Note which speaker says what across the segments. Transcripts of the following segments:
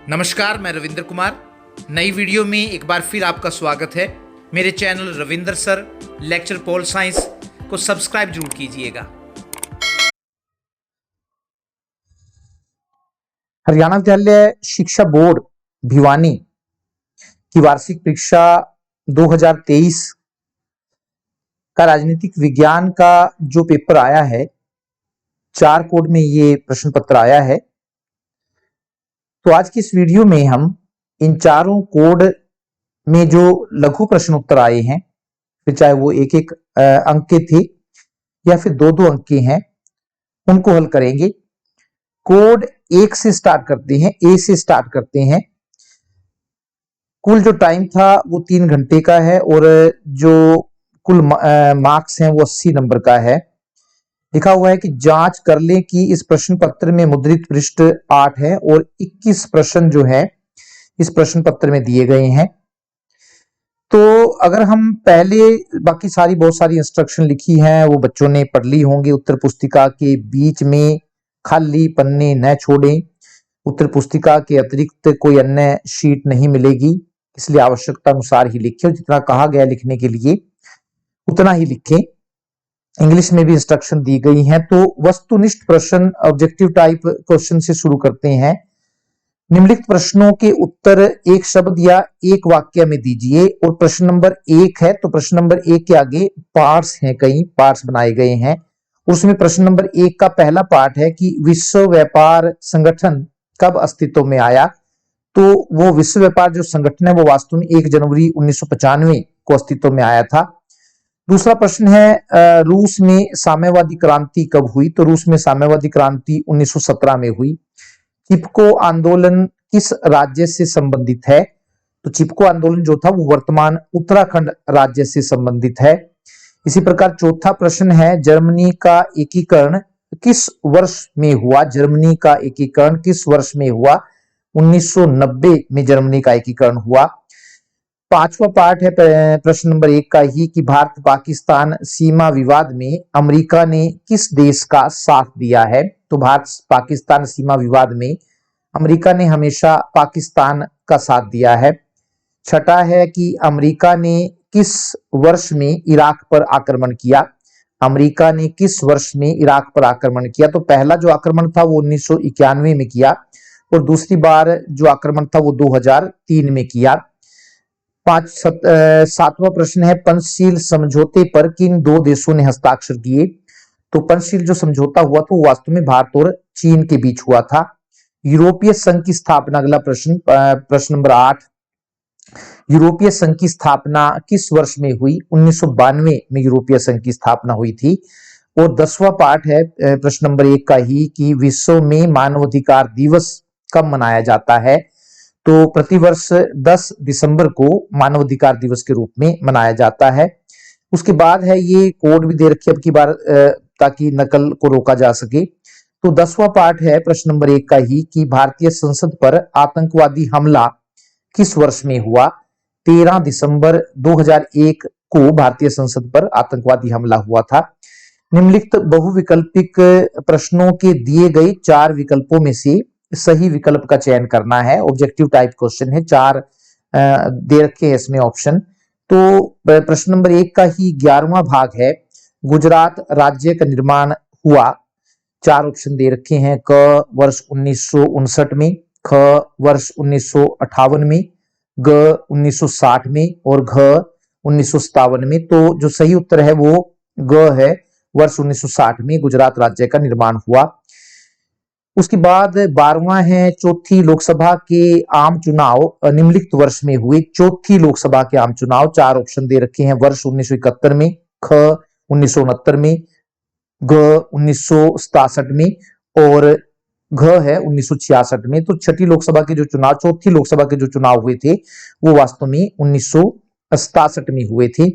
Speaker 1: नमस्कार, मैं रविंद्र कुमार। नई वीडियो में एक बार फिर आपका स्वागत है। मेरे channel Ravindra sir lecture pol science को सब्सक्राइब जरूर कीजिएगा।
Speaker 2: हरियाणा विद्यालय शिक्षा बोर्ड भिवानी की वार्षिक परीक्षा 2023 का राजनीतिक विज्ञान का जो पेपर आया है, 4 कोड में ये प्रश्न पत्र आया है। तो आज की इस वीडियो में हम इन चारों कोड में जो लघु प्रश्न उत्तर आए हैं, फिर चाहे वो एक एक अंक के थे या फिर दो दो अंक के हैं, उनको हल करेंगे। कोड 1 से स्टार्ट करते हैं, ए से स्टार्ट करते हैं। कुल जो टाइम था वो 3 घंटे का है और जो कुल मार्क्स हैं वो 80 नंबर का है। लिखा हुआ है कि जांच कर लें कि इस प्रश्न पत्र में मुद्रित पृष्ठ 8 है और 21 प्रश्न जो है इस प्रश्न पत्र में दिए गए हैं। तो अगर हम पहले बाकी बहुत सारी इंस्ट्रक्शन लिखी हैं वो बच्चों ने पढ़ ली होंगी। उत्तर पुस्तिका के बीच में खाली पन्ने न छोड़ें। उत्तर पुस्तिका के अतिरिक्त कोई अन्य शीट नहीं मिलेगी, इसलिए आवश्यकता अनुसार ही लिखें। जितना कहा गया लिखने के लिए उतना ही लिखें। इंग्लिश में भी इंस्ट्रक्शन दी गई हैं। तो वस्तुनिष्ठ प्रश्न ऑब्जेक्टिव टाइप क्वेश्चन से शुरू करते हैं। निम्नलिखित प्रश्नों के उत्तर एक शब्द या एक वाक्य में दीजिए। और प्रश्न नंबर 1 है, तो प्रश्न नंबर 1 के आगे पार्ट्स हैं, कई पार्ट्स बनाए गए हैं। उसमें प्रश्न नंबर 1 का पहला पार्ट है कि विश्व व्यापार संगठन कब अस्तित्व में आया। तो वो विश्व व्यापार जो संगठन है वो वास्तव में 1 जनवरी 1995 को अस्तित्व में आया था। दूसरा प्रश्न है रूस में साम्यवादी क्रांति कब हुई। तो रूस में साम्यवादी क्रांति 1917 में हुई। चिपको आंदोलन किस राज्य से संबंधित है। तो चिपको आंदोलन जो था वो वर्तमान उत्तराखंड राज्य से संबंधित है। इसी प्रकार चौथा प्रश्न है जर्मनी का एकीकरण किस वर्ष में हुआ। जर्मनी का एकीकरण किस वर्ष में हुआ। 1990 में जर्मनी का एकीकरण हुआ। पांचवा पार्ट है प्रश्न नंबर 1 का ही कि भारत पाकिस्तान सीमा विवाद में अमेरिका ने किस देश का साथ दिया है। तो भारत पाकिस्तान सीमा विवाद में अमेरिका ने हमेशा पाकिस्तान का साथ दिया है। छठा है कि अमेरिका ने किस वर्ष में इराक पर आक्रमण किया। अमेरिका ने किस वर्ष में इराक पर आक्रमण किया। तो पहला जो आक्रमण था वो 1991 में किया और दूसरी बार जो आक्रमण था वो 2003 में किया। सातवां प्रश्न है पंचशील समझौते पर किन दो देशों ने हस्ताक्षर किए। तो पंचशील जो समझौता हुआ था वो वास्तव में भारत और चीन के बीच हुआ था। यूरोपीय संघ की स्थापना, अगला प्रश्न, प्रश्न नंबर 8, यूरोपीय संघ की स्थापना किस वर्ष में हुई। 1992 में यूरोपीय संघ की स्थापना हुई थी। और 10वां पार्ट है प्रश्न नंबर 1 का ही कि विश्व में मानवाधिकार दिवस कब मनाया जाता है। तो प्रतिवर्ष 10 दिसंबर को मानवाधिकार दिवस के रूप में मनाया जाता है। उसके बाद है ये कोड भी दे रखे अब की बार ताकि नकल को रोका जा सके। तो 10वां पार्ट है प्रश्न नंबर 1 का ही कि भारतीय संसद पर आतंकवादी हमला किस वर्ष में हुआ। 13 दिसंबर 2001 को भारतीय संसद पर आतंकवादी हमला हुआ था। निम्नलिखित बहुविकल्पिक प्रश्नों के दिए गए 4 विकल्पों में से सही विकल्प का चयन करना है। ऑब्जेक्टिव टाइप क्वेश्चन है, 4 दे रखे हैं इसमें ऑप्शन। तो प्रश्न नंबर 1 का ही 11वां भाग है गुजरात राज्य का निर्माण हुआ। 4 ऑप्शन दे रखे हैं, क वर्ष 1959 में, ख वर्ष 1958 में, ग 1960 में और घ 1957 में। तो जो सही उत्तर है वो ग है, वर्ष 1960 में गुजरात राज्य का निर्माण हुआ। उसके बाद 12वां है चौथी लोकसभा के आम चुनाव निम्नलिखित वर्ष में हुए। चौथी लोकसभा के आम चुनाव 4 ऑप्शन दे रखे हैं, वर्ष 1971 में, ख 1969 में, ग 1967 में और घ है 1966 में। तो छठी लोकसभा के जो चुनाव, चौथी लोकसभा के जो चुनाव हुए थे वो वास्तव में 1967 में हुए थे।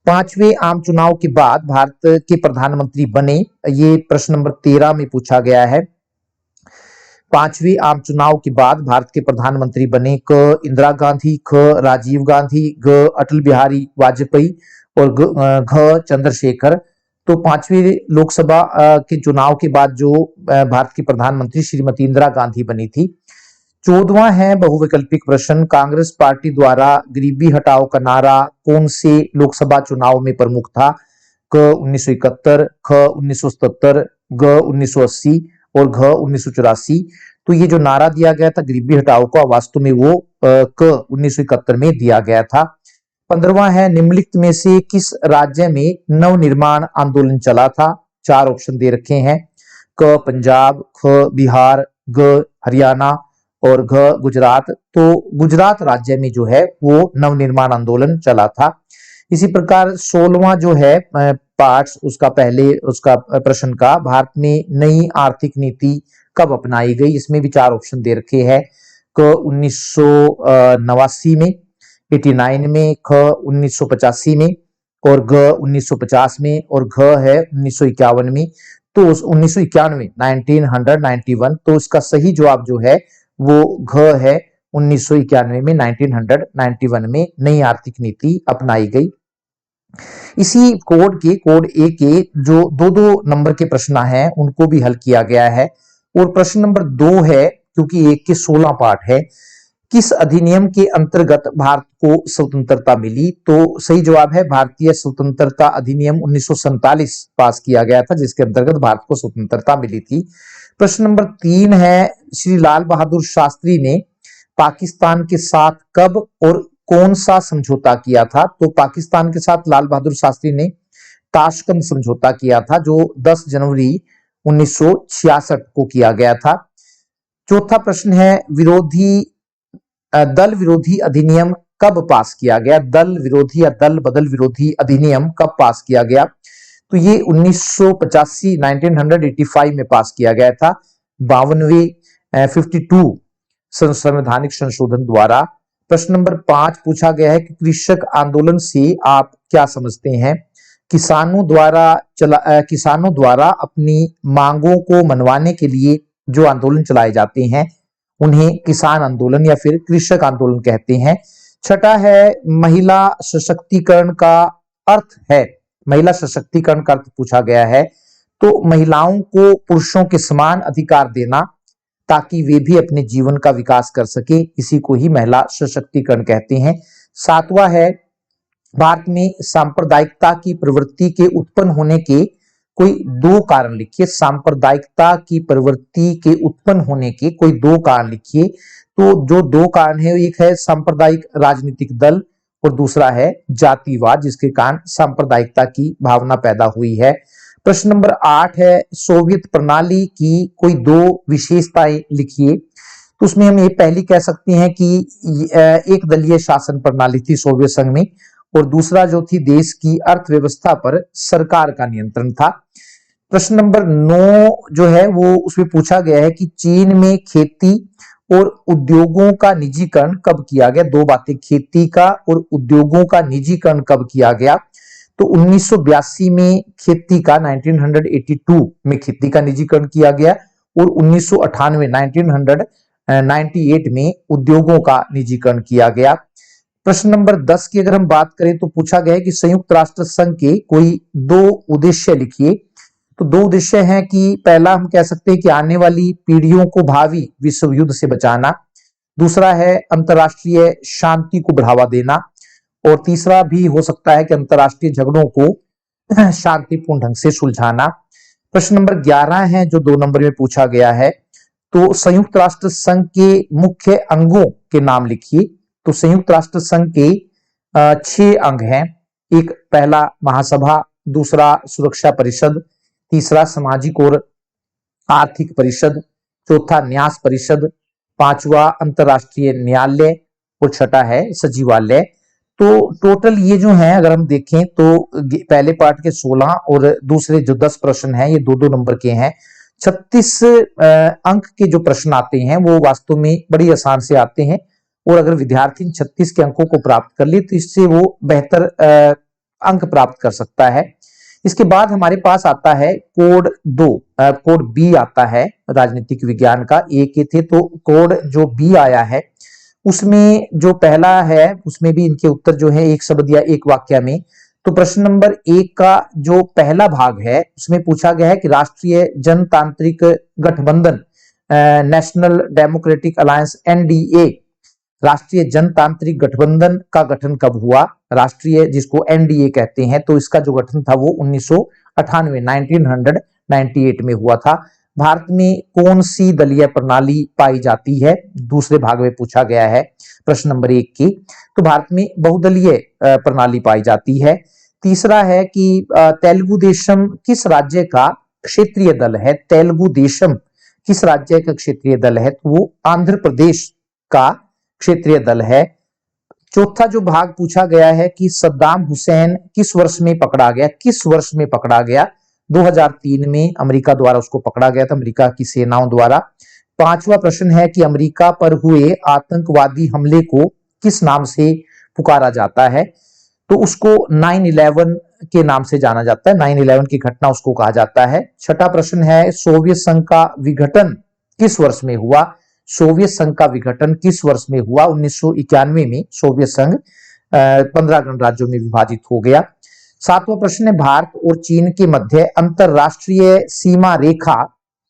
Speaker 2: 5वें आम चुनाव के बाद भारत के प्रधानमंत्री बने, ये प्रश्न नंबर 13 में पूछा गया है। 5वें आम चुनाव के बाद भारत के प्रधानमंत्री बने, क इंदिरा गांधी, ख राजीव गांधी, ग अटल बिहारी वाजपेयी और घ चंद्रशेखर। तो 5वीं लोकसभा के चुनाव के बाद जो भारत की प्रधानमंत्री श्रीमती इंदिरा गांधी बनी थी। 14वां है बहुविकल्पिक प्रश्न, कांग्रेस पार्टी द्वारा गरीबी हटाओ का नारा कौन से लोकसभा चुनाव में प्रमुख था? क 1971, ख 1977, ग 1980 और घ 1984। तो ये जो नारा दिया गया था गरीबी हटाओ का, वास्तव में वो क 1971 में दिया गया था। 15वां है निम्नलिखित में से किस राज्य में नवनिर्माण आंदोलन चला था? 4 ऑप्शन दे रखे हैं, क पंजाब, ख बिहार, ग हरियाणा और घ गुजरात। तो गुजरात राज्य में जो है वो नवनिर्माण आंदोलन चला था। इसी प्रकार 16वां जो है पार्ट उसका पहले उसका प्रश्न का, भारत में नई आर्थिक नीति कब अपनाई गई? इसमें भी 4 ऑप्शन दे रखे हैं, क 1989 में, 89 में, ख 1985 में और ग 1950 में और घ है 1951 में। तो 1991 1991, तो इसका सही जवाब जो है वो घ है, 1991 में 1991 में नई आर्थिक नीति अपनाई गई। इसी कोड ए के जो 2-2 नंबर के प्रश्न हैं उनको भी हल किया गया है। और प्रश्न नंबर 2 है, क्योंकि 1 के 16 पार्ट है, किस अधिनियम के अंतर्गत भारत को स्वतंत्रता मिली? तो सही जवाब है भारतीय स्वतंत्रता अधिनियम 1947 पास किया गया था, जिसके अंतर्गत भारत को स्वतंत्रता मिली थी। प्रश्न नंबर 3 है, श्री लाल बहादुर शास्त्री ने पाकिस्तान के साथ कब और कौन सा समझौता किया था? तो पाकिस्तान के साथ लाल बहादुर शास्त्री ने ताशकंद समझौता किया था, जो 10 जनवरी 1966 को किया गया था। चौथा प्रश्न है, दल विरोधी अधिनियम कब पास किया गया? दल विरोधी या दल बदल विरोधी अधिनियम कब पास किया गया? तो ये 1985 1985 में पास किया गया था, 52वें 52 संवैधानिक संशोधन द्वारा। प्रश्न नंबर 5 पूछा गया है कि कृषक आंदोलन से आप क्या समझते हैं? किसानों द्वारा अपनी मांगों को मनवाने के लिए जो आंदोलन चलाए जाते हैं उन्हें किसान आंदोलन या फिर कृषक आंदोलन कहते हैं। छठा है, महिला सशक्तिकरण का अर्थ है, महिला सशक्तिकरण का अर्थ पूछा गया है, तो महिलाओं को पुरुषों के समान अधिकार देना ताकि वे भी अपने जीवन का विकास कर सके, इसी को ही महिला सशक्तिकरण कहते हैं। 7वां है, भारत में सांप्रदायिकता की प्रवृत्ति के उत्पन्न होने के कोई 2 कारण लिखिए। सांप्रदायिकता की प्रवृत्ति के उत्पन्न होने के कोई 2 कारण लिखिए। तो जो 2 कारण है, एक है सांप्रदायिक राजनीतिक दल और दूसरा है जातिवाद, जिसके कारण सांप्रदायिकता की भावना पैदा हुई है। प्रश्न नंबर 8 है, सोवियत प्रणाली की कोई 2 विशेषताएं लिखिए। तो उसमें हम ये पहली कह सकते हैं कि एक दलीय शासन प्रणाली थी सोवियत संघ में, और दूसरा जो थी देश की अर्थव्यवस्था पर सरकार का नियंत्रण था। प्रश्न नंबर 9 जो है वो उसमें पूछा गया है कि चीन में खेती और उद्योगों का निजीकरण कब किया गया? 2 बातें, खेती का और उद्योगों का निजीकरण कब किया गया? तो 1982 में खेती का, 1982 में खेती का निजीकरण किया गया और 1998 1998 में उद्योगों का निजीकरण किया गया। प्रश्न नंबर 10 की अगर हम बात करें तो पूछा गया है कि संयुक्त राष्ट्र संघ के कोई 2 उद्देश्य लिखिए। तो 2 उद्देश्य हैं कि पहला हम कह सकते हैं कि आने वाली पीढ़ियों को भावी विश्व युद्ध से बचाना, दूसरा है अंतरराष्ट्रीय शांति को बढ़ावा देना, और तीसरा भी हो सकता है कि अंतरराष्ट्रीय झगड़ों को शांतिपूर्ण ढंग से सुलझाना। प्रश्न नंबर 11 है जो 2 नंबर में पूछा गया है, तो संयुक्त राष्ट्र संघ के मुख्य अंगों के नाम लिखिए। तो संयुक्त राष्ट्र संघ के 6 अंग हैं, एक पहला महासभा, दूसरा सुरक्षा परिषद, तीसरा सामाजिक और आर्थिक परिषद, चौथा न्यास परिषद, 5वां अंतरराष्ट्रीय न्यायालय और छठा है सचिवालय। तो टोटल ये जो है अगर हम देखें तो पहले पार्ट के 16 और दूसरे जो 10 प्रश्न हैं ये 2-2 नंबर के हैं। 36 अंक के जो प्रश्न आते हैं वो वास्तव में बड़ी आसान से आते हैं, और अगर विद्यार्थी 36 के अंकों को प्राप्त कर ले तो इससे वो बेहतर अंक प्राप्त कर सकता है। इसके बाद हमारे पास आता है कोड 2, कोड बी आता है राजनीतिक विज्ञान का। ए के थे तो कोड जो बी आया है उसमें जो पहला है उसमें भी इनके उत्तर जो है एक शब्द या एक वाक्य में। तो प्रश्न नंबर 1 का जो पहला भाग है उसमें पूछा गया है कि राष्ट्रीय जनतांत्रिक गठबंधन नेशनल डेमोक्रेटिक अलायंस एनडीए, राष्ट्रीय जनतांत्रिक गठबंधन का गठन कब हुआ? राष्ट्रीय जिसको एनडीए कहते हैं, तो इसका जो गठन था वो 1998 1998 में हुआ था। भारत में कौन सी दलीय प्रणाली पाई जाती है? दूसरे भाग में पूछा गया है प्रश्न नंबर 1 की। तो भारत में बहुदलीय प्रणाली पाई जाती है। तीसरा है कि तेलुगु देशम किस राज्य का क्षेत्रीय दल है? तेलुगु देशम किस राज्य का क्षेत्रीय दल है? तो वो आंध्र प्रदेश का क्षेत्रीय दल है। चौथा जो भाग पूछा गया है कि सद्दाम हुसैन किस वर्ष में पकड़ा गया? किस वर्ष में पकड़ा गया? 2003 में अमेरिका द्वारा उसको पकड़ा गया था, अमेरिका की सेनाओं द्वारा। पांचवा प्रश्न है कि अमेरिका पर हुए आतंकवादी हमले को किस नाम से पुकारा जाता है? तो उसको 9/11 के नाम से जाना जाता है। 9/11 की घटना उसको कहा जाता है। छठा प्रश्न है सोवियत संघ का विघटन किस वर्ष में हुआ? सोवियत संघ का विघटन किस वर्ष में हुआ? 1991 में सोवियत संघ 15 गणराज्यों में विभाजित हो गया। सातवां प्रश्न है भारत और चीन के मध्य अंतरराष्ट्रीय सीमा रेखा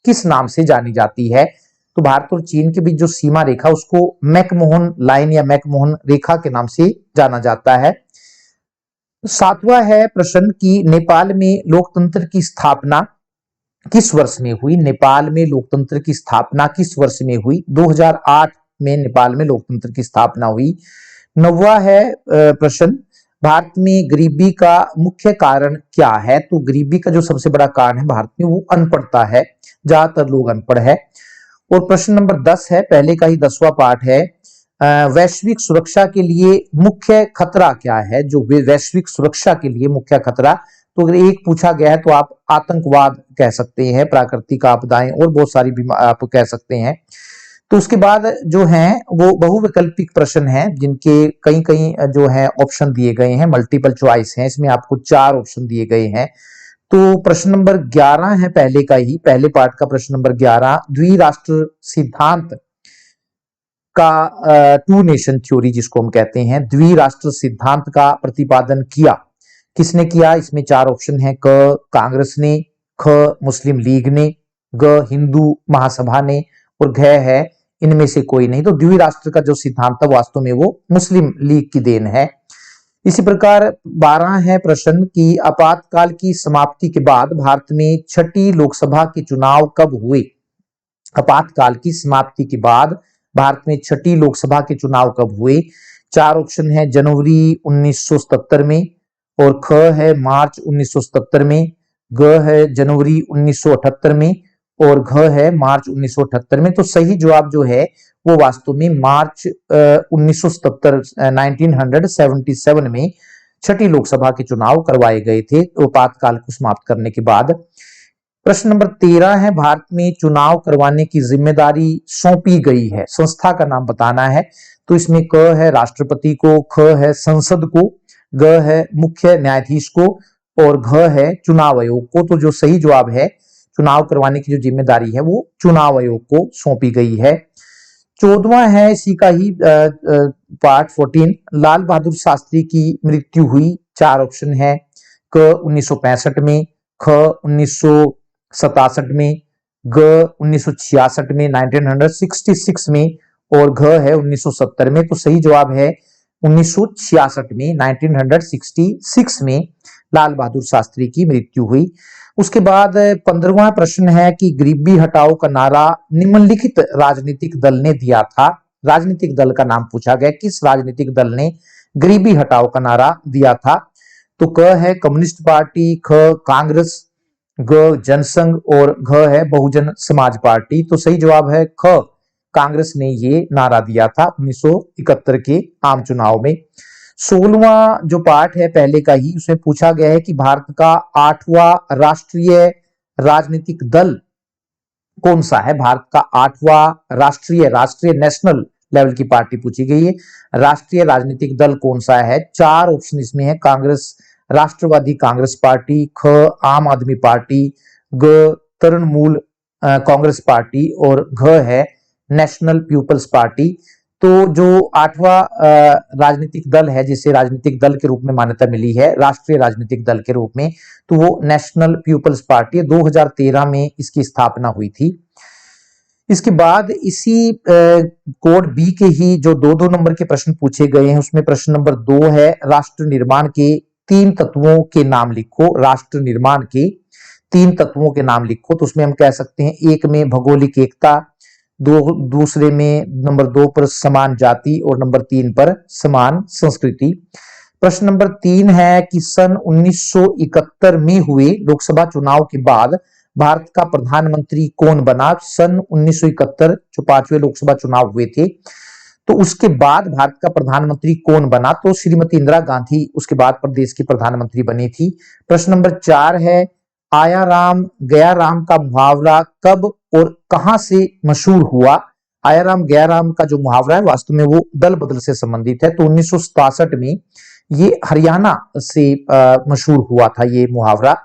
Speaker 2: किस नाम से जानी जाती है? तो भारत और चीन के बीच जो सीमा रेखा उसको मैकमोहन लाइन या मैकमोहन रेखा के नाम से जाना जाता है। सातवां है प्रश्न कि नेपाल में लोकतंत्र की स्थापना किस वर्ष में हुई? नेपाल में लोकतंत्र की स्थापना किस वर्ष में हुई? 2008 में नेपाल में लोकतंत्र की स्थापना हुई। नौवां है प्रश्न भारत में गरीबी का मुख्य कारण क्या है? तो गरीबी का जो सबसे बड़ा कारण है भारत में वो अनपढ़ता है, ज्यादातर लोग अनपढ़ है। और प्रश्न नंबर 10 है, पहले का ही 10वां पार्ट है, वैश्विक सुरक्षा के लिए मुख्य खतरा क्या है? जो वैश्विक सुरक्षा के लिए मुख्य खतरा, तो अगर एक पूछा गया है तो आप आतंकवाद कह सकते हैं, प्राकृतिक आपदाएं और बहुत सारी आप कह सकते हैं। तो उसके बाद जो है वो बहुविकल्पिक प्रश्न हैं जिनके कई कई जो है ऑप्शन दिए गए हैं, मल्टीपल चॉइस हैं। इसमें आपको 4 ऑप्शन दिए गए हैं। तो प्रश्न नंबर 11 है पहले का ही, पहले पार्ट का प्रश्न नंबर 11, द्विराष्ट्र सिद्धांत का टू नेशन थ्योरी जिसको हम कहते हैं, द्विराष्ट्र सिद्धांत का प्रतिपादन किया किसने किया? इसमें 4 ऑप्शन है, क कांग्रेस ने, ख मुस्लिम लीग ने, ग हिंदू महासभा ने और घ है इनमें से कोई नहीं। तो द्विराष्ट्र का जो सिद्धांत था वास्तव में वो मुस्लिम लीग की देन है। इसी प्रकार 12 है प्रश्न कि आपातकाल की समाप्ति के बाद भारत में छठी लोकसभा के चुनाव कब हुए? आपातकाल की समाप्ति के बाद भारत में छठी लोकसभा के चुनाव कब हुए? 4 ऑप्शन है, जनवरी 1977 में, और ख है मार्च 1977 में, ग है जनवरी 1978 में और घ है मार्च 1978 में। तो सही जवाब जो है वो वास्तव में मार्च 1977 में छठी लोकसभा के चुनाव करवाए गए थे आपातकाल को समाप्त करने के बाद। प्रश्न नंबर 13 है, भारत में चुनाव करवाने की जिम्मेदारी सौंपी गई है, संस्था का नाम बताना है। तो इसमें क है राष्ट्रपति को, ख है संसद को, ग है मुख्य न्यायाधीश को और घ है चुनाव आयोग को। तो जो सही जवाब है चुनाव करवाने की जो जिम्मेदारी है वो चुनाव आयोग को सौंपी गई है। 14वां है इसी का ही पार्ट 14, लाल बहादुर शास्त्री की मृत्यु हुई। 4 ऑप्शन है, क 1965 में, ख 1967 में, ग 1966 में 1966 में और घ है 1970 में। तो सही जवाब है 1966 में, 1966 में लाल बहादुर शास्त्री की मृत्यु हुई। उसके बाद 15वां प्रश्न है कि गरीबी हटाओ का नारा निम्नलिखित राजनीतिक दल ने दिया था। राजनीतिक दल का नाम पूछा गया, किस राजनीतिक दल ने गरीबी हटाओ का नारा दिया था? तो क है कम्युनिस्ट पार्टी, ख कांग्रेस, ग जनसंघ और घ है बहुजन समाज पार्टी। तो सही जवाब है ख, कांग्रेस ने ये नारा दिया था 1971 के आम चुनाव में। 16वां जो पार्ट है पहले का ही, उसमें पूछा गया है कि भारत का 8वां राष्ट्रीय राजनीतिक दल कौन सा है? भारत का 8वां राष्ट्रीय नेशनल लेवल की पार्टी पूछी गई है, राष्ट्रीय राजनीतिक दल कौन सा है? 4 ऑप्शन इसमें है, कांग्रेस, राष्ट्रवादी कांग्रेस पार्टी, ख आम आदमी पार्टी, ग तृणमूल कांग्रेस पार्टी और घ है नेशनल पीपल्स पार्टी। तो जो 8वां राजनीतिक दल है जिसे राजनीतिक दल के रूप में मान्यता मिली है, राष्ट्रीय राजनीतिक दल के रूप में, तो वो नेशनल पीपल्स पार्टी है। 2013 में इसकी स्थापना हुई थी। इसके बाद इसी कोड बी के ही जो 2-2 नंबर के प्रश्न पूछे गए हैं, उसमें प्रश्न नंबर 2 है, राष्ट्र निर्माण के 3 तत्वों के नाम लिखो। राष्ट्र निर्माण के 3 तत्वों के नाम लिखो। तो उसमें हम कह सकते हैं, एक में भौगोलिक एकता, दूसरे में नंबर 2 पर समान जाति और नंबर 3 पर समान संस्कृति। प्रश्न नंबर 3 है कि सन 1971 में हुए लोकसभा चुनाव के बाद भारत का प्रधानमंत्री कौन बना। सन 1971 जो 5वें लोकसभा चुनाव हुए थे, तो उसके बाद भारत का प्रधानमंत्री कौन बना, तो श्रीमती इंदिरा गांधी उसके बाद प्रदेश की प्रधानमंत्री बनी थी। प्रश्न नंबर 4 है, आया राम गया राम का मुहावरा कब और कहां से मशहूर हुआ। आया राम गया राम का जो मुहावरा है वास्तव में वो दल बदल से संबंधित है। तो 1967 में ये हरियाणा से मशहूर हुआ था ये मुहावरा।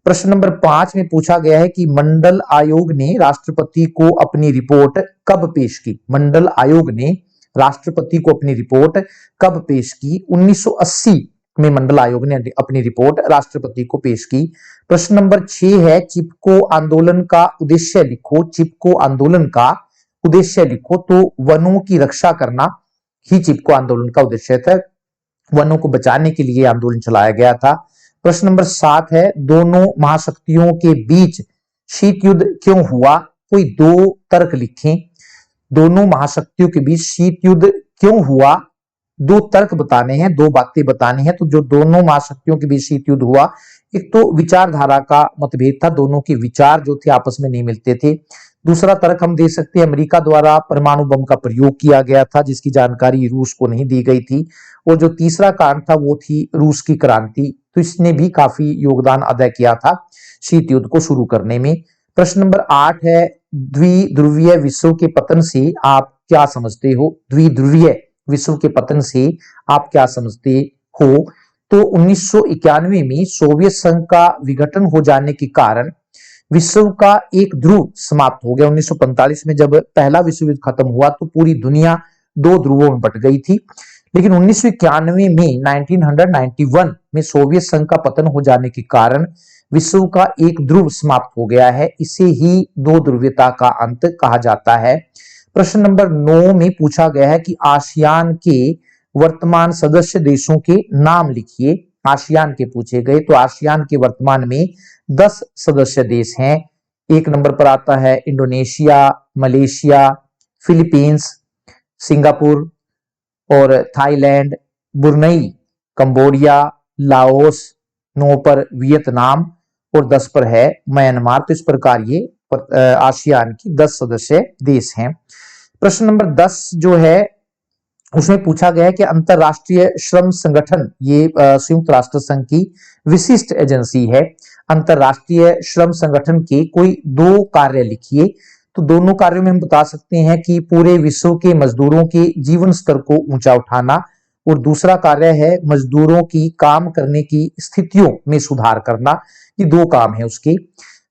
Speaker 2: प्रश्न नंबर 5 में पूछा गया है कि मंडल आयोग ने राष्ट्रपति को अपनी रिपोर्ट कब पेश की। मंडल आयोग ने राष्ट्रपति को अपनी रिपोर्ट कब पेश की। 1980 में मंडल आयोग ने अपनी रिपोर्ट राष्ट्रपति को पेश की। प्रश्न नंबर 6 है, चिपको आंदोलन का उद्देश्य लिखो। चिपको आंदोलन का उद्देश्य लिखो। तो वनों की रक्षा करना ही चिपको आंदोलन का उद्देश्य था। वनों को बचाने के लिए आंदोलन चलाया गया था। प्रश्न नंबर 7 है, दोनों महाशक्तियों के बीच शीत युद्ध क्यों हुआ। कोई 2 तर्क लिखें। दोनों महाशक्तियों के बीच शीत युद्ध क्यों हुआ, 2 तर्क बताने हैं, 2 बातें बतानी है। तो जो दोनों महाशक्तियों के बीच शीत युद्ध हुआ, एक तो विचारधारा का मतभेद था, दोनों के विचार जो थे आपस में नहीं मिलते थे। दूसरा तर्क हम दे सकते हैं, अमेरिका द्वारा परमाणु बम का प्रयोग किया गया था जिसकी जानकारी रूस को नहीं दी गई थी। और जो तीसरा कारण था वो थी रूस की क्रांति, तो इसने भी काफी योगदान अदा किया था शीत युद्ध को शुरू करने में। प्रश्न नंबर 8 है, द्विध्रुवीय विश्व के पतन से आप क्या समझते हो। द्विध्रुवीय विश्व के पतन से आप क्या समझते हो। तो 1991 में सोवियत संघ का विघटन हो जाने के कारण विश्व का एक ध्रुव समाप्त हो गया। 1945 में जब पहला विश्व युद्ध खत्म हुआ तो पूरी दुनिया 2 ध्रुवों में बट गई थी। लेकिन 1991 में 1991 में सोवियत संघ का पतन हो जाने के कारण विश्व का एक ध्रुव समाप्त हो गया है। इसे ही 2 ध्रुवीयता का अंत कहा जाता है। प्रश्न नंबर 9 में पूछा गया है कि आसियान के वर्तमान सदस्य देशों के नाम लिखिए। आसियान के पूछे गए, तो आसियान के वर्तमान में 10 सदस्य देश हैं। 1 नंबर पर आता है इंडोनेशिया, मलेशिया, फिलीपींस, सिंगापुर और थाईलैंड, ब्रुनई, कंबोडिया, लाओस, 9 पर वियतनाम और 10 पर है म्यांमार। तो इस प्रकार ये आसियान की 10 सदस्य देश हैं। प्रश्न नंबर 10 जो है उसमें पूछा गया है कि अंतरराष्ट्रीय श्रम संगठन ये संयुक्त राष्ट्र संघ की विशिष्ट एजेंसी है। अंतरराष्ट्रीय श्रम संगठन के कोई 2 कार्य लिखिए। तो दोनों कार्यों में हम बता सकते हैं कि पूरे विश्व के मजदूरों के जीवन स्तर को ऊंचा उठाना, और दूसरा कार्य है मजदूरों की काम करने की स्थितियों में सुधार करना। ये 2 काम है उसके।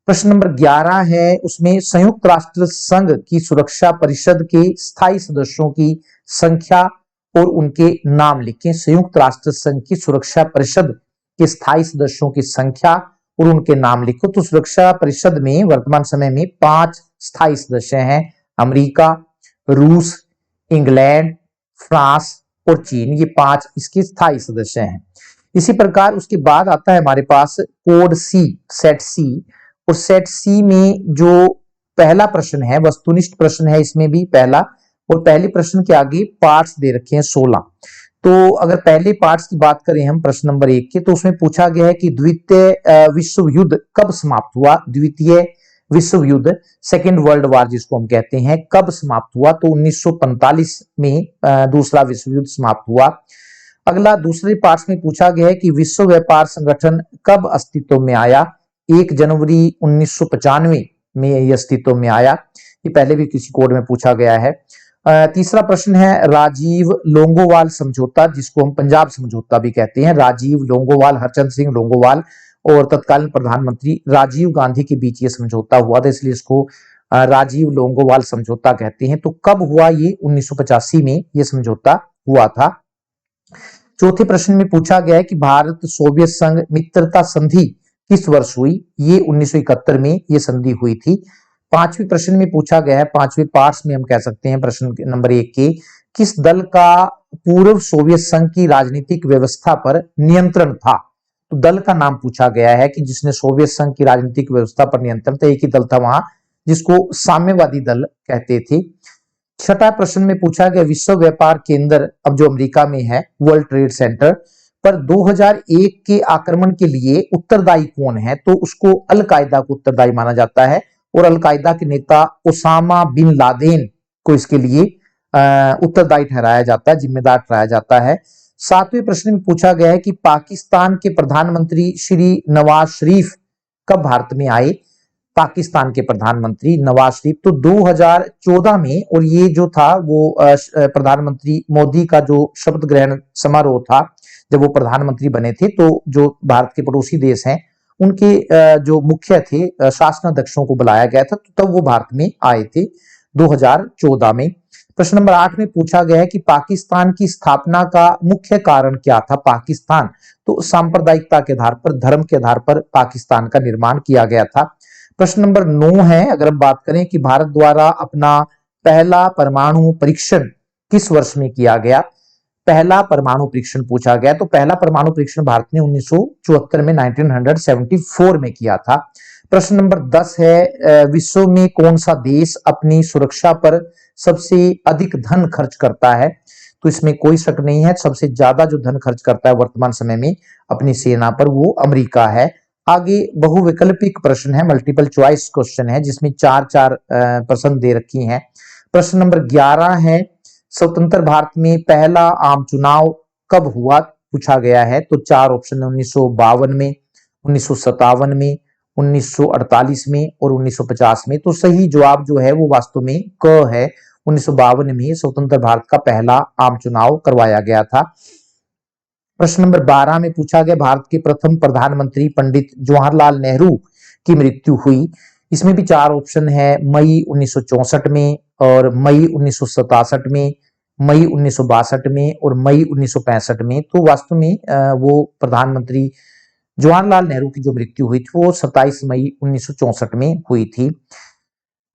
Speaker 2: प्रश्न नंबर 11 है, उसमें संयुक्त राष्ट्र संघ की सुरक्षा परिषद के स्थायी सदस्यों की संख्या और उनके नाम लिखें। संयुक्त राष्ट्र संघ की सुरक्षा परिषद के स्थायी सदस्यों की संख्या और उनके नाम लिखो। तो सुरक्षा परिषद में वर्तमान समय में 5 स्थायी सदस्य हैं, अमेरिका, रूस, इंग्लैंड, फ्रांस और चीन। ये 5 इसके स्थायी सदस्य हैं। इसी प्रकार उसके बाद आता है हमारे पास कोड सी, सेट सी। और सेट सी में जो पहला प्रश्न है वस्तुनिष्ठ प्रश्न है, इसमें भी पहला, और पहले प्रश्न के आगे पार्ट्स दे रखे हैं 16। तो अगर पहले पार्ट्स की बात करें हम प्रश्न नंबर 1 के, तो उसमें पूछा गया है कि द्वितीय विश्व युद्ध कब समाप्त हुआ। द्वितीय विश्व युद्ध, सेकेंड वर्ल्ड वार जिसको हम कहते हैं, कब समाप्त हुआ। तो 1945 में दूसरा विश्व युद्ध समाप्त हुआ। अगला दूसरे पार्ट्स में पूछा गया है कि विश्व व्यापार संगठन कब अस्तित्व में आया। 1 जनवरी 1995 में यह अस्तित्व में आया। ये पहले भी किसी कोड में पूछा गया है। तीसरा प्रश्न है राजीव लोंगोवाल समझौता, जिसको हम पंजाब समझौता भी कहते हैं। राजीव लोंगोवाल, हरचंद सिंह लोंगोवाल और तत्कालीन प्रधानमंत्री राजीव गांधी के बीच ये समझौता हुआ था, इसलिए इसको राजीव लोंगोवाल समझौता कहते हैं। तो कब हुआ ये, 1985 में ये समझौता हुआ था। चौथे प्रश्न में पूछा गया है कि भारत सोवियत संघ मित्रता संधि किस वर्ष हुई। ये 1971 में ये संधि हुई थी। पांचवें प्रश्न में पूछा गया है, पांचवें पार्ट्स में हम कह सकते हैं प्रश्न नंबर 1 के, किस दल का पूर्व सोवियत संघ की राजनीतिक व्यवस्था पर नियंत्रण था? तो दल का नाम पूछा गया है कि जिसने सोवियत संघ की राजनीतिक व्यवस्था पर नियंत्रण था, एक ही दल था वहां जिसको साम्यवादी दल कहते थे। छठा प्रश्न में पूछा गया विश्व व्यापार केंद्र अब जो अमेरिका में है, वर्ल्ड ट्रेड सेंटर पर 2001 के आक्रमण के लिए उत्तरदायी कौन है? तो उसको अल कायदा को उत्तरदायी माना जाता है और अल कायदा के नेता ओसामा बिन लादेन को इसके लिए उत्तरदायी ठहराया जाता है, जिम्मेदार ठहराया जाता है। सातवें प्रश्न में पूछा गया है कि पाकिस्तान के प्रधानमंत्री श्री नवाज शरीफ कब भारत में आए? पाकिस्तान के प्रधानमंत्री नवाज शरीफ तो 2014 में, और ये जो था वो प्रधानमंत्री मोदी का जो शपथ ग्रहण समारोह था जब वो प्रधानमंत्री बने थे, तो जो भारत के पड़ोसी देश हैं उनके जो मुख्य थे शासनाध्यक्षों को बुलाया गया था, तो तब वो भारत में आए थे 2014 में। प्रश्न नंबर 8 में पूछा गया है कि पाकिस्तान की स्थापना का मुख्य कारण क्या था? पाकिस्तान तो सांप्रदायिकता के आधार पर, धर्म के आधार पर पाकिस्तान का निर्माण किया गया था। प्रश्न नंबर 9 है, अगर हम बात करें कि भारत द्वारा अपना पहला परमाणु परीक्षण किस वर्ष में किया गया? पहला परमाणु परीक्षण पूछा गया, तो पहला परमाणु परीक्षण भारत ने 1974 में 1974 में किया था। प्रश्न नंबर 10 है, विश्व में कौन सा देश अपनी सुरक्षा पर सबसे अधिक धन खर्च करता है? तो इसमें कोई शक नहीं है, सबसे ज्यादा जो धन खर्च करता है वर्तमान समय में अपनी सेना पर वो अमेरिका है। आगे बहुविकल्पिक प्रश्न है, मल्टीपल चॉइस क्वेश्चन है जिसमें 4-4 प्रश्न दे रखी हैं। प्रश्न नंबर 11 है, स्वतंत्र भारत में पहला आम चुनाव कब हुआ? पूछा गया है, तो 4 ऑप्शन है, 1952 में, 1957 में, 1948 में और 1950 में। तो सही जवाब जो है वो वास्तव में क है, 1952 में स्वतंत्र भारत का पहला आम चुनाव करवाया गया था। प्रश्न नंबर 12 में पूछा गया भारत के प्रथम प्रधानमंत्री पंडित जवाहरलाल नेहरू की मृत्यु हुई। इसमें भी 4 ऑप्शन है, मई 1964 में और मई 1967 में, मई 1962 में और मई 1965 में। तो वास्तव में वो प्रधानमंत्री जवाहरलाल नेहरू की जो मृत्यु हुई थी वो 27 मई 1964 में हुई थी।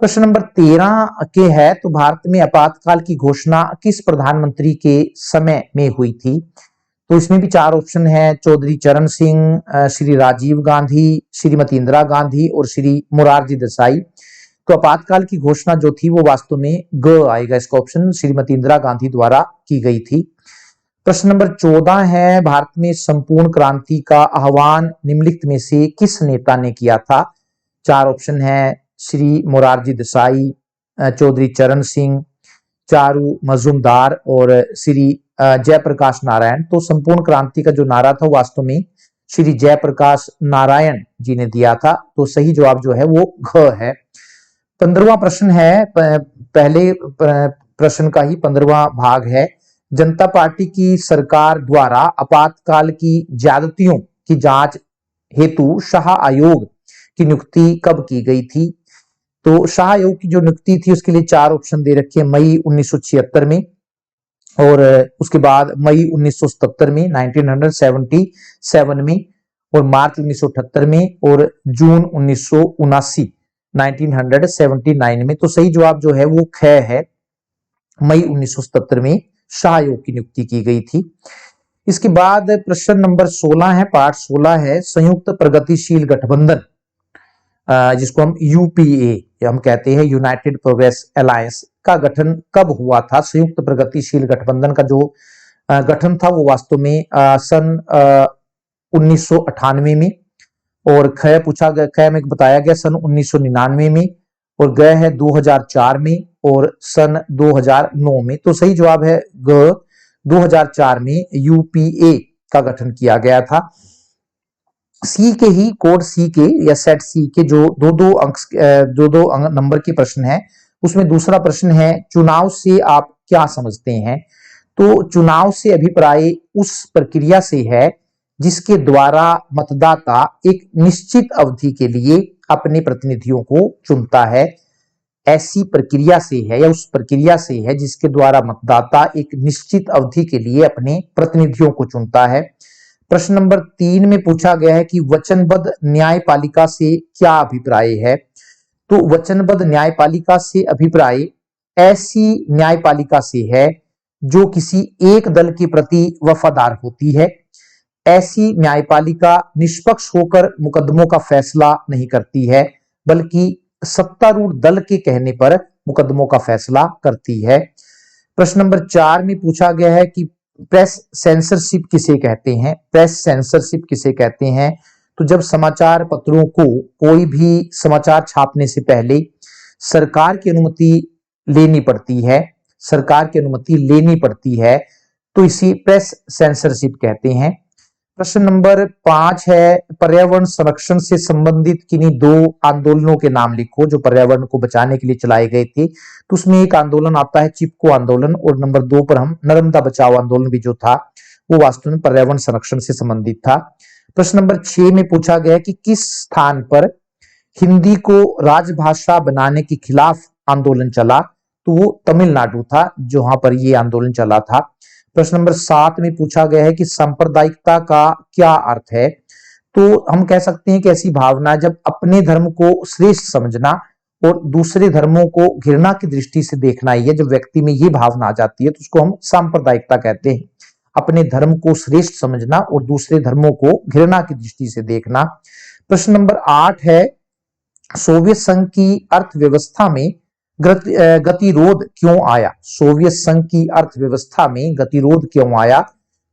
Speaker 2: प्रश्न नंबर 13 के है, तो भारत में आपातकाल की घोषणा किस प्रधानमंत्री के समय में हुई थी? तो इसमें भी 4 ऑप्शन है, चौधरी चरण सिंह, श्री राजीव गांधी, श्रीमती इंदिरा गांधी और श्री मोरारजी देसाई। तो आपातकाल की घोषणा जो थी वो वास्तव में ग आएगा इसका ऑप्शन, श्रीमती इंदिरा गांधी द्वारा की गई थी। प्रश्न नंबर 14 है, भारत में संपूर्ण क्रांति का आह्वान निम्नलिखित में से किस नेता ने किया था? 4 ऑप्शन है, श्री मोरारजी देसाई, चौधरी चरण सिंह, चारू मजूमदार और श्री जयप्रकाश नारायण। तो संपूर्ण क्रांति का जो नारा था वास्तव में श्री जयप्रकाश नारायण जी ने दिया था। तो सही जवाब जो है वो घ है। 15वां प्रश्न है, पहले प्रश्न का ही 15वां भाग है, जनता पार्टी की सरकार द्वारा आपातकाल की ज्यादतियों की जांच हेतु शाह आयोग की नियुक्ति कब की गई थी? तो शाह आयोग की जो नियुक्ति थी उसके लिए 4 ऑप्शन दे रखे हैं, मई 1976 में और उसके बाद मई 1977 में 1977 में और मार्च 1978 में और जून 1979 1979 में। तो सही जवाब जो है वो ख है, मई 1977 में शाह आयोग की नियुक्ति की गई थी। इसके बाद प्रश्न नंबर 16 है, पार्ट 16 है, संयुक्त प्रगतिशील गठबंधन जिसको हम यूपीए हम कहते हैं, यूनाइटेड प्रोग्रेस अलायंस का गठन कब हुआ था? संयुक्त प्रगतिशील गठबंधन का जो गठन था वो वास्तव में सन 1998 में और ख पूछा गया, ख में बताया गया सन 1999 में और ग है 2004 में और सन 2009 में। तो सही जवाब है ग, 2004 में यूपीए का गठन किया गया था। सी के ही कोड सी के या सेट सी के जो दो नंबर के प्रश्न है, उसमें दूसरा प्रश्न है, चुनाव से आप क्या समझते हैं? तो चुनाव से अभिप्राय उस प्रक्रिया से है जिसके द्वारा मतदाता एक निश्चित अवधि के लिए अपने प्रतिनिधियों को चुनता है। ऐसी प्रक्रिया से है या उस प्रक्रिया से है जिसके द्वारा मतदाता एक निश्चित अवधि के लिए अपने प्रतिनिधियों को चुनता है। प्रश्न नंबर 3 में पूछा गया है कि वचनबद्ध न्यायपालिका से क्या अभिप्राय है? तो वचनबद्ध न्यायपालिका से अभिप्राय ऐसी न्यायपालिका से है जो किसी एक दल के प्रति वफादार होती है। ऐसी न्यायपालिका निष्पक्ष होकर मुकदमों का फैसला नहीं करती है, बल्कि सत्तारूढ़ दल के कहने पर मुकदमों का फैसला करती है। प्रश्न नंबर 4 में पूछा गया है कि प्रेस सेंसरशिप किसे कहते हैं। प्रेस सेंसरशिप किसे कहते हैं? तो जब समाचार पत्रों को कोई भी समाचार छापने से पहले सरकार की अनुमति लेनी पड़ती है, सरकार की अनुमति लेनी पड़ती है, तो इसी प्रेस सेंसरशिप कहते हैं। प्रश्न नंबर 5 है, पर्यावरण संरक्षण से संबंधित किन्हीं 2 आंदोलनों के नाम लिखो जो पर्यावरण को बचाने के लिए चलाए गए थे। तो उसमें एक आंदोलन आता है चिपको आंदोलन, और नंबर 2 पर हम नर्मदा बचाओ आंदोलन भी जो था वो वास्तव में पर्यावरण संरक्षण से संबंधित था। प्रश्न नंबर 6 में पूछा गया कि किस स्थान पर हिंदी को राजभाषा बनाने के खिलाफ आंदोलन चला। तो वो तमिलनाडु था जहां पर ये आंदोलन चला था। प्रश्न नंबर 7 में पूछा गया है कि सांप्रदायिकता का क्या अर्थ है। तो हम कह सकते हैं कि ऐसी भावना जब अपने धर्म को श्रेष्ठ समझना और दूसरे धर्मों को घृणा की दृष्टि से देखना ही है। जब व्यक्ति में ये भावना आ जाती है तो उसको हम सांप्रदायिकता कहते हैं। अपने धर्म को श्रेष्ठ समझना और दूसरे धर्मों को घृणा की दृष्टि से देखना। प्रश्न नंबर 8 है, सोवियत संघ की अर्थव्यवस्था में गतिरोध क्यों आया। सोवियत संघ की अर्थव्यवस्था में गतिरोध क्यों आया?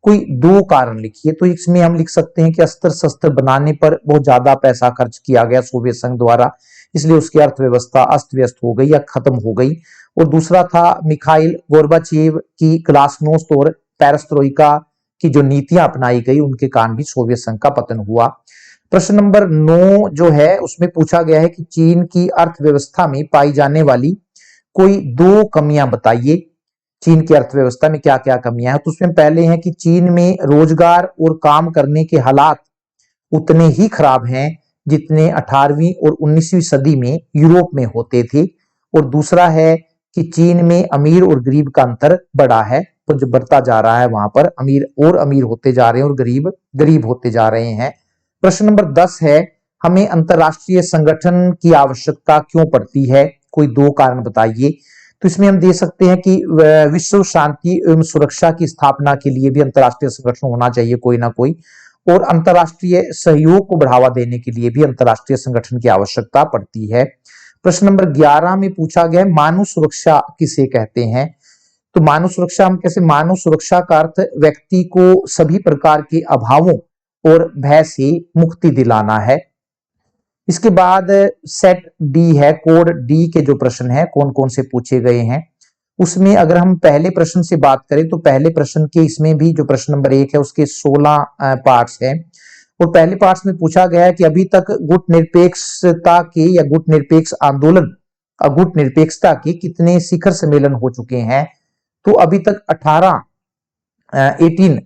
Speaker 2: कोई 2 कारण लिखिए। तो इसमें हम लिख सकते हैं कि अस्त्र शस्त्र बनाने पर बहुत ज्यादा पैसा खर्च किया गया सोवियत संघ द्वारा, इसलिए उसकी अर्थव्यवस्था अस्त व्यस्त हो गई या खत्म हो गई। और दूसरा था मिखाइल गोर्बाचेव की ग्लासनोस्त और पेरेस्ट्रोइका की जो नीतियां अपनाई गई उनके कारण भी सोवियत संघ का पतन हुआ। प्रश्न नंबर 9 जो है उसमें पूछा गया है कि चीन की अर्थव्यवस्था में पाई जाने वाली कोई 2 कमियां बताइए। चीन की अर्थव्यवस्था में क्या क्या कमियां हैं? तो उसमें पहले है कि चीन में रोजगार और काम करने के हालात उतने ही खराब हैं जितने 18वीं और 19वीं सदी में यूरोप में होते थे। और दूसरा है कि चीन में अमीर और गरीब का अंतर बड़ा है, तो जो बढ़ता जा रहा है वहां पर अमीर और अमीर होते जा रहे हैं और गरीब गरीब होते जा रहे हैं। प्रश्न नंबर 10 है, हमें अंतरराष्ट्रीय संगठन की आवश्यकता क्यों पड़ती है? कोई 2 कारण बताइए। तो इसमें हम दे सकते हैं कि विश्व शांति एवं सुरक्षा की स्थापना के लिए भी अंतरराष्ट्रीय संगठन होना चाहिए कोई ना कोई, और अंतरराष्ट्रीय सहयोग को बढ़ावा देने के लिए भी अंतरराष्ट्रीय संगठन की आवश्यकता पड़ती है। प्रश्न नंबर 11 में पूछा गया मानव सुरक्षा किसे कहते हैं। तो मानव सुरक्षा हम कैसे, मानव सुरक्षा का अर्थ व्यक्ति को सभी प्रकार के अभावों और भय से मुक्ति दिलाना है। इसके बाद सेट डी है, कोड डी के जो प्रश्न है कौन कौन से पूछे गए हैं। उसमें अगर हम पहले प्रश्न से बात करें तो पहले प्रश्न के इसमें भी जो प्रश्न नंबर 1 है उसके 16 पार्ट्स हैं। और पहले पार्ट्स में पूछा गया है कि अभी तक गुट निरपेक्षता के या गुट निरपेक्ष आंदोलन गुट निरपेक्षता के कितने शिखर सम्मेलन हो चुके हैं। तो अभी तक 18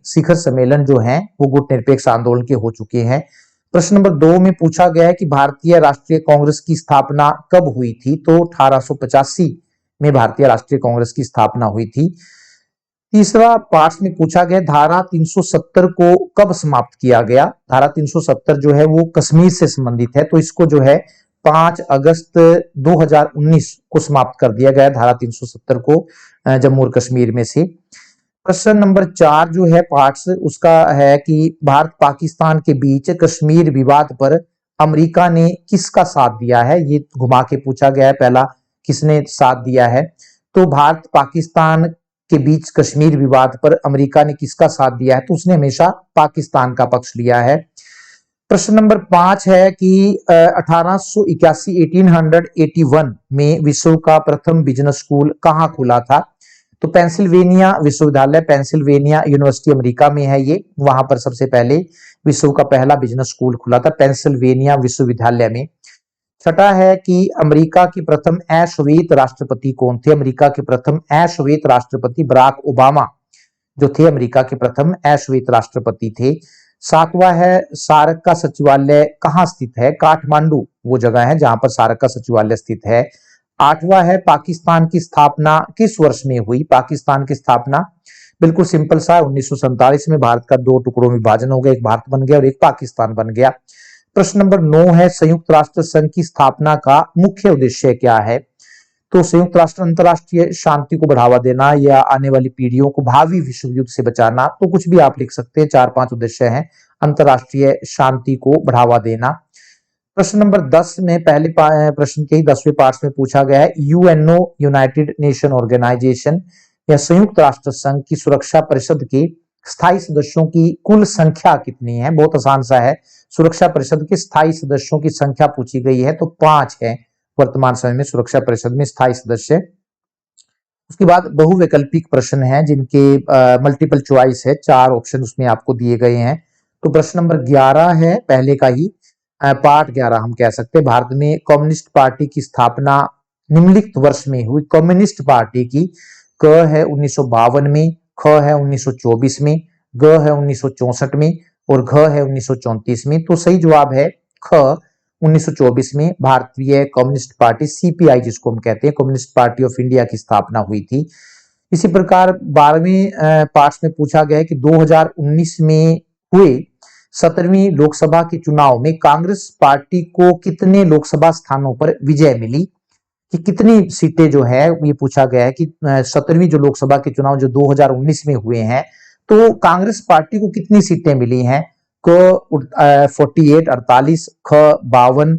Speaker 2: शिखर सम्मेलन जो हैं वो गुट निरपेक्ष आंदोलन के हो चुके हैं। प्रश्न नंबर 2 में पूछा गया है कि भारतीय राष्ट्रीय कांग्रेस की स्थापना कब हुई थी। तो 1885 में भारतीय राष्ट्रीय कांग्रेस की स्थापना हुई थी। तीसरा पार्ट में पूछा गया धारा 370 को कब समाप्त किया गया। धारा 370 जो है वो कश्मीर से संबंधित है, तो इसको जो है 5 अगस्त 2019 को समाप्त कर दिया गया धारा 370 को जम्मू और कश्मीर में से। प्रश्न नंबर 4 जो है पार्ट्स उसका है कि भारत पाकिस्तान के बीच कश्मीर विवाद पर अमेरिका ने किसका साथ दिया है। ये घुमा के पूछा गया है, पहला किसने साथ दिया है। तो भारत पाकिस्तान के बीच कश्मीर विवाद पर अमेरिका ने किसका साथ दिया है, तो उसने हमेशा पाकिस्तान का पक्ष लिया है। प्रश्न नंबर 5 है कि 1881 में विश्व का प्रथम बिजनेस स्कूल कहाँ खुला था। तो पेंसिल्वेनिया विश्वविद्यालय, पेंसिल्वेनिया यूनिवर्सिटी अमेरिका में है ये, वहां पर सबसे पहले विश्व का पहला बिजनेस स्कूल खुला था पेंसिल्वेनिया विश्वविद्यालय में। छठा है कि अमेरिका के प्रथम अश्वेत राष्ट्रपति कौन थे। अमेरिका के प्रथम अश्वेत राष्ट्रपति बराक ओबामा जो थे अमेरिका के प्रथम अश्वेत राष्ट्रपति थे। 7वां है सार्क का सचिवालय कहाँ स्थित है। काठमांडू वो जगह है जहां पर सार्क का सचिवालय स्थित है। 8वां है पाकिस्तान की स्थापना किस वर्ष में हुई। पाकिस्तान की स्थापना बिल्कुल सिंपल सा 1947 में भारत का 2 टुकड़ों में विभाजन हो गया, एक भारत बन गया और एक पाकिस्तान बन गया। प्रश्न नंबर 9 है, संयुक्त राष्ट्र संघ की स्थापना का मुख्य उद्देश्य क्या है? तो संयुक्त राष्ट्र अंतरराष्ट्रीय शांति को बढ़ावा देना या आने वाली पीढ़ियों को भावी विश्व युद्ध से बचाना, तो कुछ भी आप लिख सकते हैं, 4-5 उद्देश्य हैं। अंतरराष्ट्रीय शांति को बढ़ावा देना। प्रश्न नंबर 10 में पहले प्रश्न के ही 10वें पार्ट में पूछा गया है, यूएनओ यूनाइटेड नेशन ऑर्गेनाइजेशन या संयुक्त राष्ट्र संघ की सुरक्षा परिषद के स्थायी सदस्यों की कुल संख्या कितनी है? बहुत आसान सा है, सुरक्षा परिषद के स्थायी सदस्यों की संख्या पूछी गई है तो 5 है वर्तमान समय में सुरक्षा परिषद में स्थायी सदस्य। उसके बाद बहुवैकल्पिक प्रश्न हैं जिनके मल्टीपल चॉइस है, 4 ऑप्शन उसमें आपको दिए गए हैं। तो प्रश्न नंबर 11 है पहले का ही, पार्ट 11 हम कह सकते हैं, भारत में कम्युनिस्ट पार्टी की स्थापना निम्नलिखित वर्ष में हुई। कम्युनिस्ट पार्टी की क है 1952 में, ख है 1924 में, ग है 1964 में और घ है 1934 में। तो सही जवाब है ख 1924 में भारतीय कम्युनिस्ट पार्टी सीपीआई जिसको हम कहते हैं, कम्युनिस्ट पार्टी ऑफ इंडिया की स्थापना हुई थी। इसी प्रकार 12वें पार्ट में पूछा गया है कि 2019 में हुए 17वीं लोकसभा के चुनाव में कांग्रेस पार्टी को कितने लोकसभा स्थानों पर विजय मिली, कि कितनी सीटें जो है ये पूछा गया है कि 17वीं जो लोकसभा के चुनाव जो 2019 में हुए हैं तो कांग्रेस पार्टी को कितनी सीटें मिली हैं? क 48 48, ख 52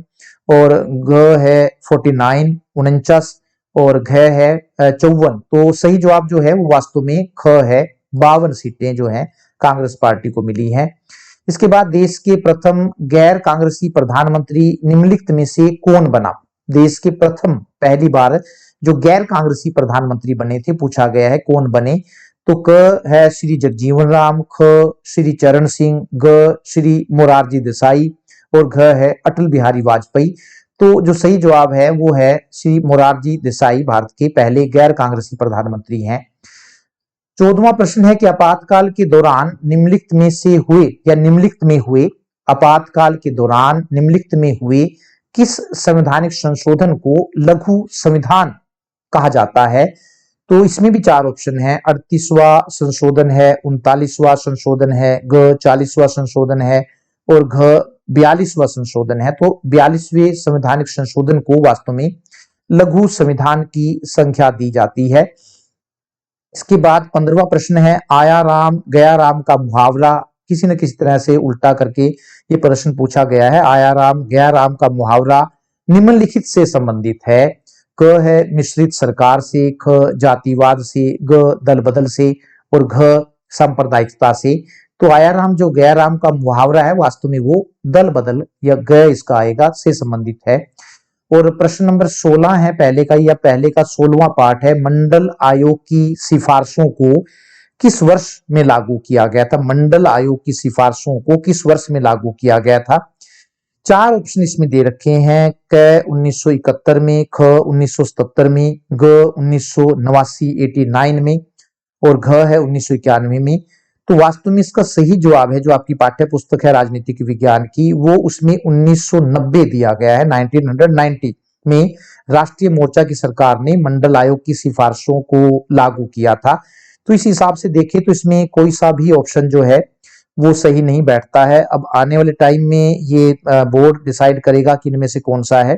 Speaker 2: और ग है 49 49 और घ है 54। तो सही जवाब जो है वो वास्तव में ख है, 52 सीटें जो है कांग्रेस पार्टी को मिली हैं। इसके बाद देश के प्रथम गैर कांग्रेसी प्रधानमंत्री निम्नलिखित में से कौन बना? देश के प्रथम पहली बार जो गैर कांग्रेसी प्रधानमंत्री बने थे पूछा गया है कौन बने। तो क है श्री जगजीवन राम, ख श्री चरण सिंह, ग श्री मोरारजी देसाई और घ है अटल बिहारी वाजपेयी। तो जो सही जवाब है वो है श्री मोरारजी देसाई, भारत के पहले गैर कांग्रेसी प्रधानमंत्री हैं। 14वां प्रश्न है कि आपातकाल के दौरान निम्नलिखित में से हुए या निम्नलिखित में हुए आपातकाल के दौरान निम्नलिखित में हुए किस संवैधानिक संशोधन को लघु संविधान कहा जाता है? तो इसमें भी 4 ऑप्शन है, 38वां संशोधन है, 39वां संशोधन है, ग 40वां संशोधन है और घ 42वां संशोधन है। तो 42वें संवैधानिक संशोधन को वास्तव में लघु संविधान की संख्या दी जाती है। इसके बाद 15वां प्रश्न है, आया राम गया राम का मुहावरा किसी न किसी तरह से उल्टा करके ये प्रश्न पूछा गया है। आया राम गया राम का मुहावरा निम्नलिखित से संबंधित है। क है मिश्रित सरकार से, ख जातिवाद से, ग दल बदल से और घ सांप्रदायिकता से। तो आया राम जो गया राम का मुहावरा है वास्तव में वो दल बदल या ग इसका आएगा से संबंधित है। और प्रश्न नंबर 16 है पहले का या पहले का 16वां पार्ट है, मंडल आयोग की सिफारिशों को किस वर्ष में लागू किया गया था? मंडल आयोग की सिफारिशों को किस वर्ष में लागू किया गया था? 4 ऑप्शन इसमें दे रखे हैं, क 1971 में, ख 1977 में, ग 1989 89 में और घ है 1991 में। तो वास्तव में इसका सही जवाब है जो आपकी पाठ्य पुस्तक है राजनीतिक विज्ञान की, वो उसमें 1990 दिया गया है। 1990 में राष्ट्रीय मोर्चा की सरकार ने मंडल आयोग की सिफारिशों को लागू किया था। तो इस हिसाब से देखें तो इसमें कोई सा भी ऑप्शन जो है वो सही नहीं बैठता है। अब आने वाले टाइम में ये बोर्ड डिसाइड करेगा कि इनमें से कौन सा है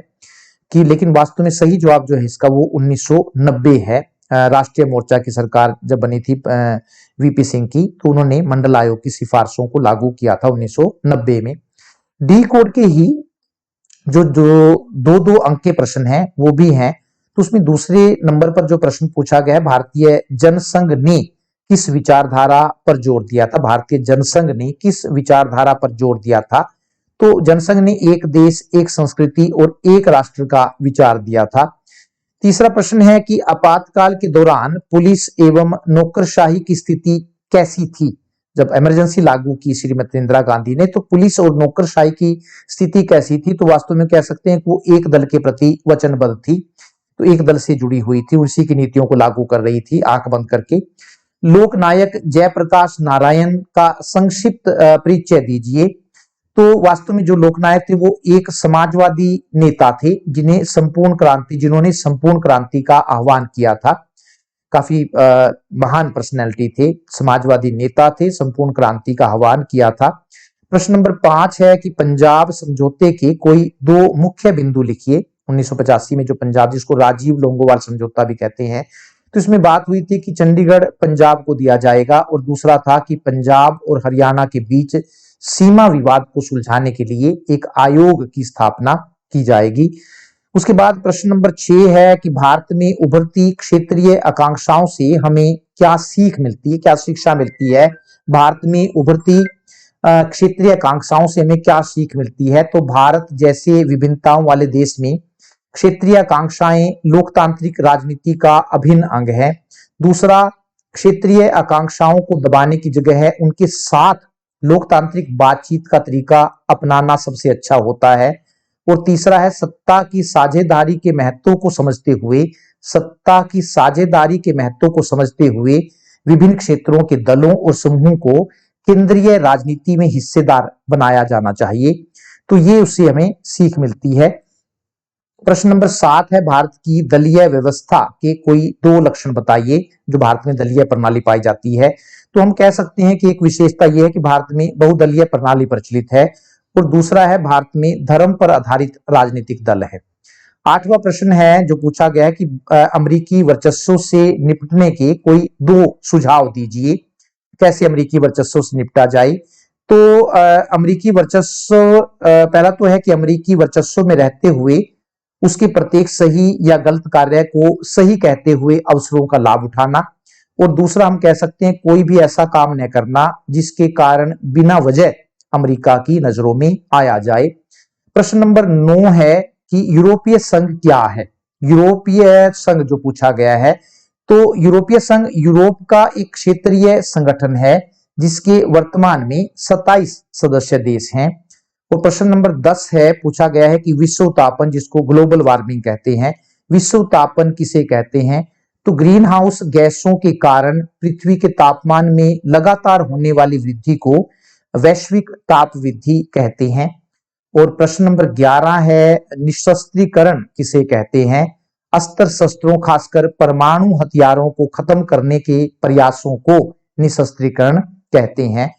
Speaker 2: कि, लेकिन वास्तव में सही जवाब जो है इसका वो 1990 है। राष्ट्रीय मोर्चा की सरकार जब बनी थी वीपी सिंह की तो उन्होंने मंडल आयोग की सिफारिशों को लागू किया था 1990 में। डी कोड के ही जो दो अंक के प्रश्न हैं वो भी हैं। तो उसमें दूसरे नंबर पर जो प्रश्न पूछा गया है, भारतीय जनसंघ ने किस विचारधारा पर जोर दिया था? भारतीय जनसंघ ने किस विचारधारा पर जोर दिया था? तो जनसंघ ने एक देश एक संस्कृति और एक राष्ट्र का विचार दिया था। तीसरा प्रश्न है कि आपातकाल के दौरान पुलिस एवं नौकरशाही की स्थिति कैसी थी? जब इमरजेंसी लागू की श्रीमती इंदिरा गांधी ने तो पुलिस और नौकरशाही की स्थिति कैसी थी? तो वास्तव में कह सकते हैं कि वो एक दल के प्रति वचनबद्ध थी, तो एक दल से जुड़ी हुई थी, उसी की नीतियों को लागू कर रही थी आंख बंद करके। लोकनायक जयप्रकाश नारायण का संक्षिप्त परिचय दीजिए। तो वास्तव में जो लोकनायक थे वो एक समाजवादी नेता थे जिन्होंने संपूर्ण क्रांति का आह्वान किया था। काफी महान पर्सनैलिटी थे, समाजवादी नेता थे, संपूर्ण क्रांति का आह्वान किया था। प्रश्न नंबर 5 है कि पंजाब समझौते के कोई दो मुख्य बिंदु लिखिए। 1985 में जो पंजाब, जिसको राजीव लोंगोवाल समझौता भी कहते हैं, तो इसमें बात हुई थी कि चंडीगढ़ पंजाब को दिया जाएगा, और दूसरा था कि पंजाब और हरियाणा के बीच सीमा विवाद को सुलझाने के लिए एक आयोग की स्थापना की जाएगी। उसके बाद प्रश्न नंबर 6 है कि भारत में उभरती क्षेत्रीय आकांक्षाओं से हमें क्या सीख मिलती है, क्या शिक्षा मिलती है। भारत में उभरती क्षेत्रीय आकांक्षाओं से हमें क्या सीख मिलती है। तो भारत जैसे विभिन्नताओं वाले देश में क्षेत्रीय आकांक्षाएं लोकतांत्रिक राजनीति का अभिन्न अंग है। दूसरा, क्षेत्रीय आकांक्षाओं को दबाने की जगह है उनके साथ लोकतांत्रिक बातचीत का तरीका अपनाना सबसे अच्छा होता है। और तीसरा है, सत्ता की साझेदारी के महत्व को समझते हुए, सत्ता की साझेदारी के महत्व को समझते हुए विभिन्न क्षेत्रों के दलों और समूहों को केंद्रीय राजनीति में हिस्सेदार बनाया जाना चाहिए। तो ये उससे हमें सीख मिलती है। प्रश्न नंबर 7 है, भारत की दलीय व्यवस्था के कोई दो लक्षण बताइए। जो भारत में दलीय प्रणाली पाई जाती है, तो हम कह सकते हैं कि एक विशेषता यह है कि भारत में बहुदलीय प्रणाली प्रचलित है, और दूसरा है भारत में धर्म पर आधारित राजनीतिक दल है। 8वां प्रश्न है जो पूछा गया है कि अमेरिकी वर्चस्व से निपटने के कोई दो सुझाव दीजिए। कैसे अमेरिकी वर्चस्व से निपटा जाए। तो अमेरिकी वर्चस्व, पहला तो है कि अमेरिकी वर्चस्व में रहते हुए उसके प्रत्येक सही या गलत कार्य को सही कहते हुए अवसरों का लाभ उठाना। और दूसरा हम कह सकते हैं कोई भी ऐसा काम न करना जिसके कारण बिना वजह अमेरिका की नजरों में आया जाए। प्रश्न नंबर 9 है कि यूरोपीय संघ क्या है। यूरोपीय संघ जो पूछा गया है, तो यूरोपीय संघ यूरोप का एक क्षेत्रीय संगठन है जिसके वर्तमान में 27 सदस्य देश हैं। और प्रश्न नंबर 10 है, पूछा गया है कि विश्व तापन, जिसको ग्लोबल वार्मिंग कहते हैं, विश्व तापन किसे कहते हैं। तो ग्रीन हाउस गैसों के कारण पृथ्वी के तापमान में लगातार होने वाली वृद्धि को वैश्विक ताप वृद्धि कहते हैं। और प्रश्न नंबर 11 है, निशस्त्रीकरण किसे कहते हैं। अस्त्र शस्त्रों, खासकर परमाणु हथियारों को खत्म करने के प्रयासों को निशस्त्रीकरण कहते हैं।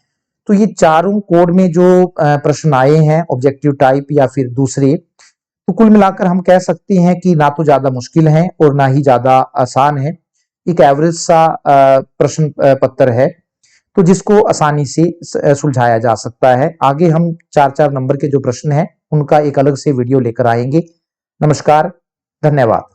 Speaker 2: तो ये चारों कोड में जो प्रश्न आए हैं, ऑब्जेक्टिव टाइप या फिर दूसरे, तो कुल मिलाकर हम कह सकते हैं कि ना तो ज्यादा मुश्किल है और ना ही ज्यादा आसान है। एक एवरेज सा प्रश्न पत्र है, तो जिसको आसानी से सुलझाया जा सकता है। आगे हम 4-4 नंबर के जो प्रश्न हैं उनका एक अलग से वीडियो लेकर आएंगे। नमस्कार, धन्यवाद।